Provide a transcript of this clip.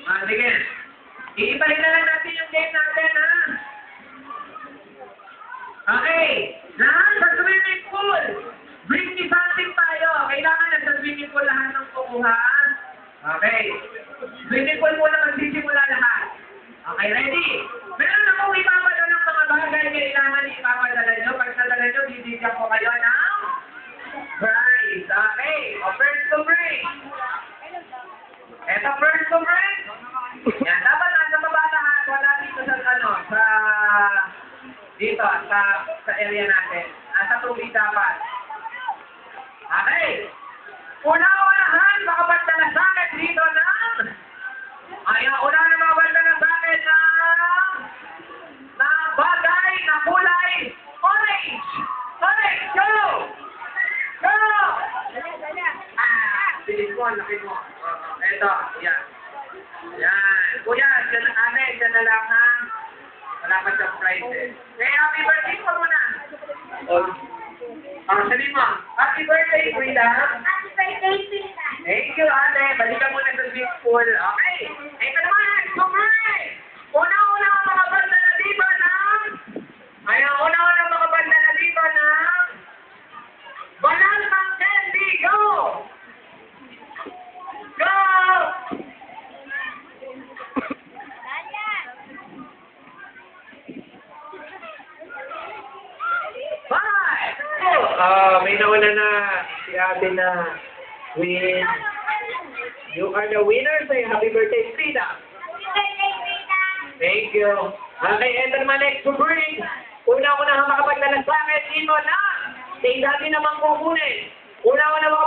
Sige. Iibalik na lang natin yung game natin, ha? Okay. Lahat sa swimming pool. Bring me something tayo. Kailangan na sa swimming pool lahat ng kukuha. Okay. Swimming pool muna magsisimula lahat. Okay, ready? Meron akong ipapadala ng mga bagay kailangan ipapadala nyo. Pag nadala nyo, bibigyan ko kayo ng prize. Okay. O, first to bring. Ito, first to bring. Yan, dapat nasa baba lahat. Wala dito sa dito, sa area natin. Nasa tubig dapat. Okay. Una-unahan, makapagdala sa akin dito na. Ayan, una na makapagdala sa akin na bagay na kulay orange. Orange, go! Go! Bilis mo, laki mo. Ito, yan. Yan. Kuya, dyan na lang ha. Wala pa siyang price eh. Hey, happy birthday po muna. Sabi mo, happy birthday, Frida. Happy birthday, Frida. Thank you, ate. Balikan mo na sa swimming pool. Okay. Ito naman, super! Una-una ang mga banda na diba ng... Ayun, una-una ang mga banda na diba ng... Balang ng candy, go! Go! May nauna na si ate na win. You are the winner. Say happy birthday, Frida. Happy birthday, Frida. Thank you. Okay, ito naman next to bring. Una-una makapagdala sa akin, ito na. Say dati naman kukunin. Una-una